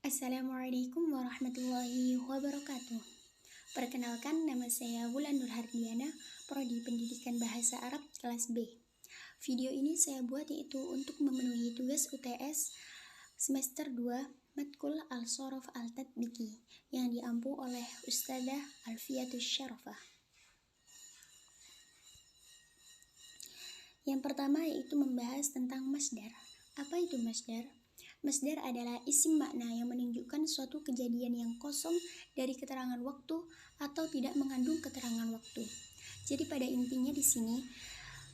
Assalamualaikum warahmatullahi wabarakatuh. Perkenalkan, nama saya Wulan Nurhardiana, Prodi Pendidikan Bahasa Arab kelas B. Video ini saya buat yaitu untuk memenuhi tugas UTS semester 2 Matkul Al-Shorof Al-Tatbiki yang diampu oleh Ustadzah Alfiatus Syarafah. Yang pertama yaitu membahas tentang masdar. Apa itu masdar? Masdar adalah isim makna yang menunjukkan suatu kejadian yang kosong dari keterangan waktu atau tidak mengandung keterangan waktu. Jadi pada intinya di sini,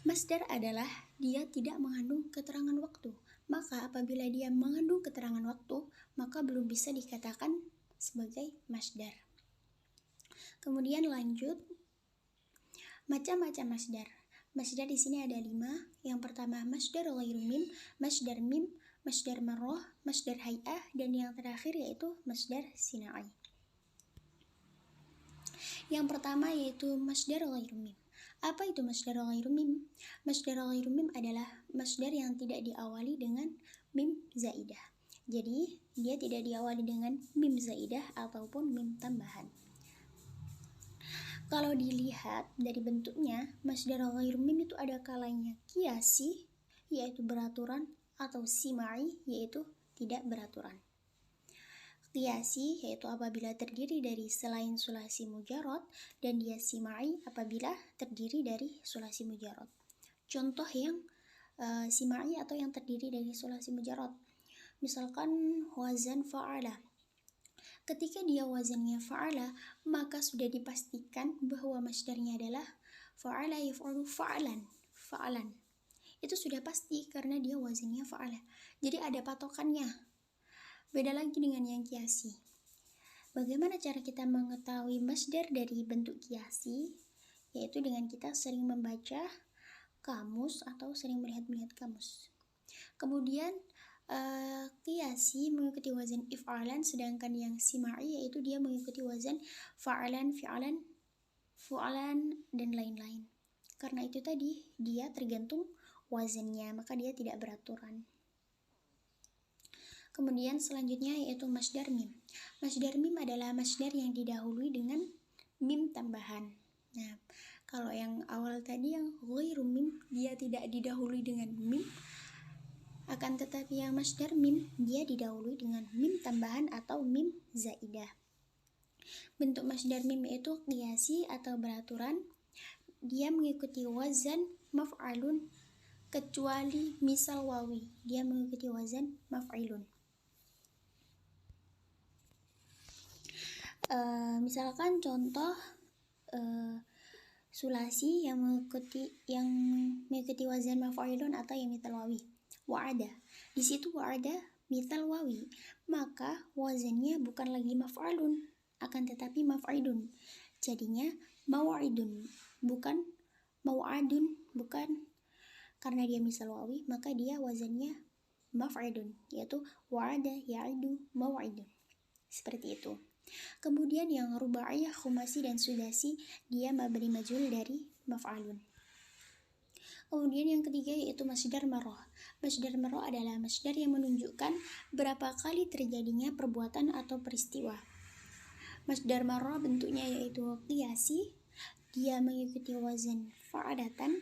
masdar adalah dia tidak mengandung keterangan waktu. Maka apabila dia mengandung keterangan waktu, maka belum bisa dikatakan sebagai masdar. Kemudian lanjut, macam-macam masdar. Masdar di sini ada 5. Yang pertama masdar ghairu mim, masdar marroh, masdar hay'ah, dan yang terakhir yaitu masdar sina'i. Yang pertama yaitu masdar ghairu mim. Apa itu masdar ghairu mim? Masdar ghairu mim adalah masdar yang tidak diawali dengan mim zaidah. Jadi dia tidak diawali dengan mim zaidah ataupun mim tambahan. Kalau dilihat dari bentuknya, masdar ghairu mim itu ada kalanya qiyasi, yaitu beraturan, atau sima'i, yaitu tidak beraturan. Qiyasi yaitu apabila terdiri dari selain sulasi mujarrad, dan dia sima'i apabila terdiri dari sulasi mujarrad. Contoh yang sima'i atau yang terdiri dari sulasi mujarrad, misalkan wazan fa'ala. Ketika dia wazannya fa'ala, maka sudah dipastikan bahwa masdarnya adalah fa'ala yaf'alu fa'alan. Itu sudah pasti karena dia wazannya fa'ala. Jadi ada patokannya. Beda lagi dengan yang qiyasi. Bagaimana cara kita mengetahui masdar dari bentuk qiyasi? Yaitu dengan kita sering membaca kamus atau sering melihat kamus. Kemudian qiyasi mengikuti wazan if'alan, sedangkan yang sima'i yaitu dia mengikuti wazan fa'alan, fi'alan, fu'alan, dan lain-lain. Karena itu tadi dia tergantung wazannya, maka dia tidak beraturan. Kemudian selanjutnya yaitu masdar mim. Masdar mim adalah masdar yang didahului dengan mim tambahan. Nah, kalau yang awal tadi yang ghairu mim, dia tidak didahului dengan mim, akan tetapi yang masdar mim dia didahului dengan mim tambahan atau mim zaidah. Bentuk masdar mim yaitu qiyasi atau beraturan. Dia mengikuti wazan maf'alun, kecuali misal wawi, dia mengikuti wazan maf'ilun. Misalkan contoh sulasi yang mengikuti wazan maf'ilun atau yang misal wawi. Wa'ada. Di situ wa'ada misal wawi, maka wazannya bukan lagi maf'alun, akan tetapi maf'ilun. Jadinya maw'idun, bukan maw'adun, bukan. Karena dia misal wawi, maka dia wazannya maf'idun, yaitu wa'ada ya'idu maw'idun. Seperti itu. Kemudian yang rubaiyah, khumasi, dan sudasi, dia mabni majhul dari maf'alun. Kemudian yang ketiga yaitu masdar marroh. Masdar marroh adalah masdar yang menunjukkan berapa kali terjadinya perbuatan atau peristiwa. Masdar marroh bentuknya yaitu qiyasi, dia mengikuti wazan fa'adatan.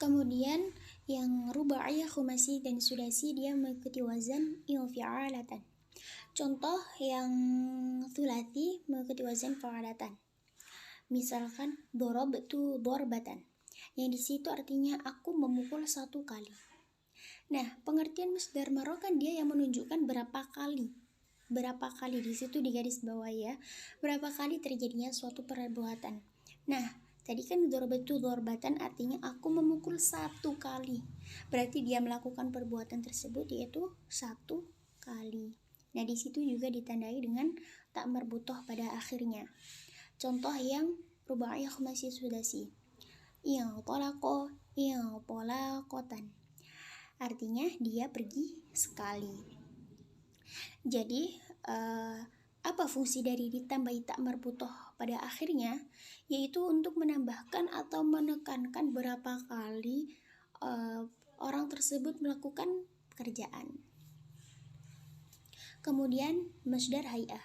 Kemudian yang rubaiyah, khumasi, dan sudasi, dia mengikuti wazan fi'alatan. Contoh yang thulathi mengikuti wazan fa'alatan. Misalkan darabtu darbatan, yang di situ artinya aku memukul 1 kali. Nah, pengertian masdar marroh kan dia yang menunjukkan berapa kali di situ di garis bawah ya, berapa kali terjadinya suatu perbuatan. Nah, tadi kan darabtu darbatan artinya aku memukul 1 kali. Berarti dia melakukan perbuatan tersebut yaitu 1 kali. Nah, di situ juga ditandai dengan tak marbutoh pada akhirnya. Contoh yang rubaiyah, khumasi, sudasi. Polaqotan. Artinya dia pergi sekali. Jadi apa fungsi dari ditambahi tak marbutoh pada akhirnya? Yaitu untuk menambahkan atau menekankan berapa kali orang tersebut melakukan pekerjaan. Kemudian masdar hay'ah.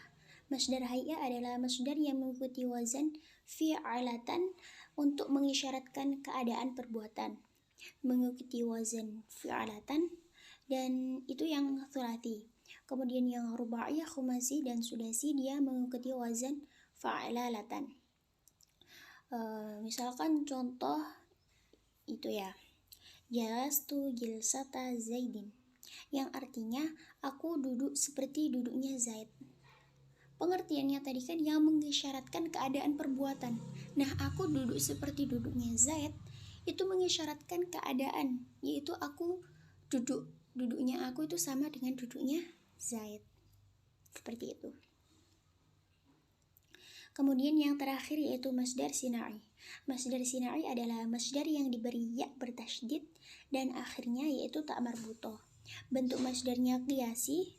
Masdar hay'ah adalah masdar yang mengikuti wazan fi'alatan untuk mengisyaratkan keadaan perbuatan. Mengikuti wazan fi'alatan dan itu yang thulathi. Kemudian yang rubaiyah, khumasi dan sudasi dia mengikuti wazan fa'alalatan. Misalkan contoh itu ya, jalastu jilsata Zaidin, yang artinya aku duduk seperti duduknya Zaid. Pengertiannya tadi kan yang mengisyaratkan keadaan perbuatan. Nah, aku duduk seperti duduknya Zaid itu mengisyaratkan keadaan, yaitu aku duduknya aku itu sama dengan duduknya Zaid. Seperti itu. Kemudian yang terakhir yaitu masdar sinai. Masdar sinai adalah masdar yang diberi ya bertasydid dan akhirnya yaitu tak marbutoh. Bentuk masdarnya qiyasi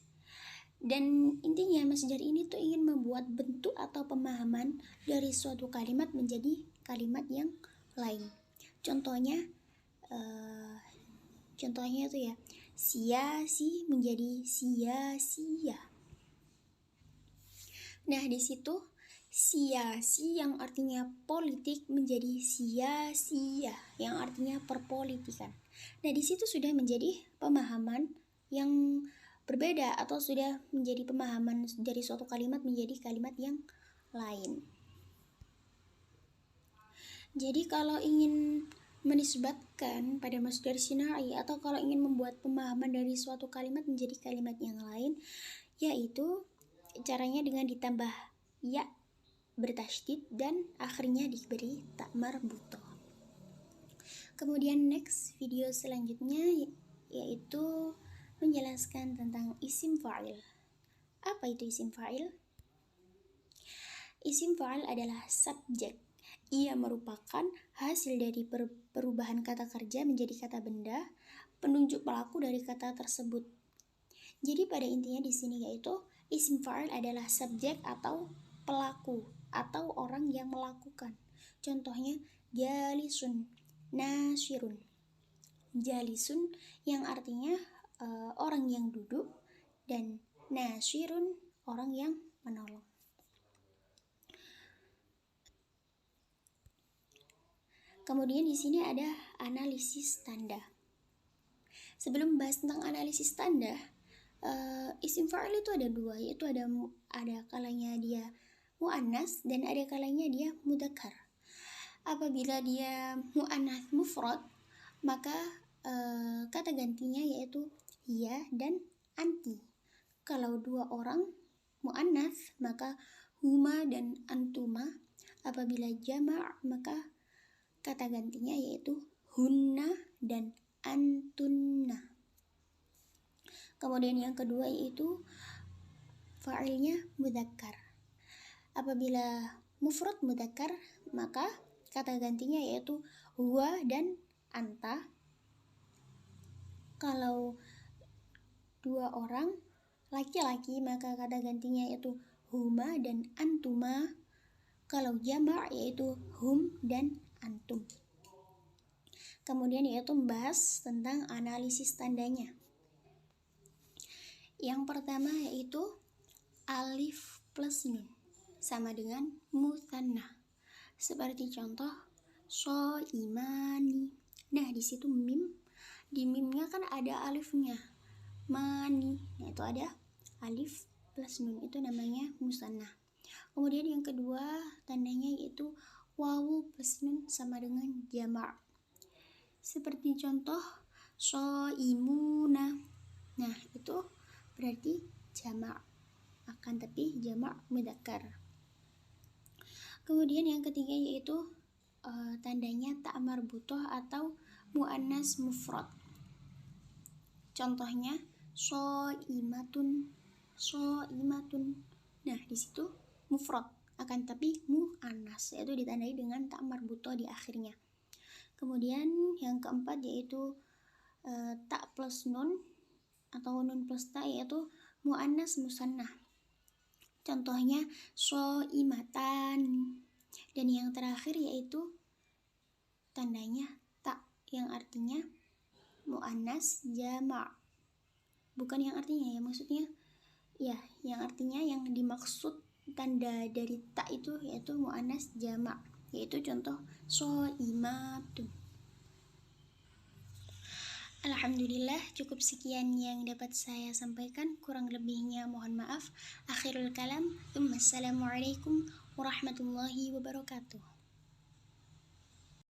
dan intinya masdar ini tuh ingin membuat bentuk atau pemahaman dari suatu kalimat menjadi kalimat yang lain. Contohnya itu ya, siasi menjadi sia-sia. Nah, di situ siasi yang artinya politik menjadi sia-sia yang artinya perpolitikan. Nah, di situ sudah menjadi pemahaman yang berbeda atau sudah menjadi pemahaman dari suatu kalimat menjadi kalimat yang lain. Jadi kalau ingin menisbatkan pada masdar sinai atau kalau ingin membuat pemahaman dari suatu kalimat menjadi kalimat yang lain, yaitu caranya dengan ditambah ya bertasydid dan akhirnya diberi tak marbutoh. Kemudian next video selanjutnya yaitu menjelaskan tentang isim fa'il. Apa itu isim fa'il? Isim fa'il adalah subjek. Ia merupakan hasil dari perubahan kata kerja menjadi kata benda, penunjuk pelaku dari kata tersebut. Jadi pada intinya di sini yaitu isim fa'il adalah subjek atau pelaku atau orang yang melakukan. Contohnya jalisun, nasirun. Jalisun yang artinya orang yang duduk dan nasirun orang yang menolong. Kemudian di sini ada analisis tanda. Sebelum bahas tentang analisis tanda, isim fa'il itu ada dua, yaitu ada kalanya dia mu'annas dan ada kalanya dia mudzakkar. Apabila dia mu'annas mufrad, maka kata gantinya yaitu hiya dan anti. Kalau dua orang mu'annas maka huma dan antuma. Apabila jama' maka kata gantinya yaitu hunna dan antunna. Kemudian yang kedua yaitu fa'ilnya mudzakkar. Apabila mufrad mudzakkar maka kata gantinya yaitu huwa dan anta. Kalau dua orang laki-laki maka kata gantinya yaitu huma dan antuma. Kalau jama' yaitu hum dan antum. Kemudian yaitu membahas tentang analisis tandanya. Yang pertama yaitu alif plus nun sama dengan mutsanna. Seperti contoh so imani. Nah, di situ mim, di mimnya kan ada alifnya. Mani. Nah, itu ada alif plus nun, itu namanya musanna. Kemudian yang kedua tandanya yaitu wawu plus nun sama dengan jama'. Seperti contoh so imuna. Nah, itu berarti jama', akan tapi jama' mudzakkar. Kemudian yang ketiga yaitu tandanya tak marbutoh atau mu'annas mufrad. Contohnya so imatun. Nah, di situ mufrad akan tapi mu'annas, yaitu ditandai dengan tak marbutoh di akhirnya. Kemudian yang keempat yaitu tak plus nun atau nun plus ta yaitu mu'annas musannah. Contohnya so imatan. Dan yang terakhir yaitu tandanya tak yang artinya mu'annas jama'. Bukan yang artinya ya, maksudnya Ya, yang artinya yang dimaksud tanda dari ta itu yaitu muannas jamak, yaitu contoh shoimatun. Alhamdulillah, cukup sekian yang dapat saya sampaikan, kurang lebihnya mohon maaf. Akhirul kalam, assalamualaikum warahmatullahi wabarakatuh.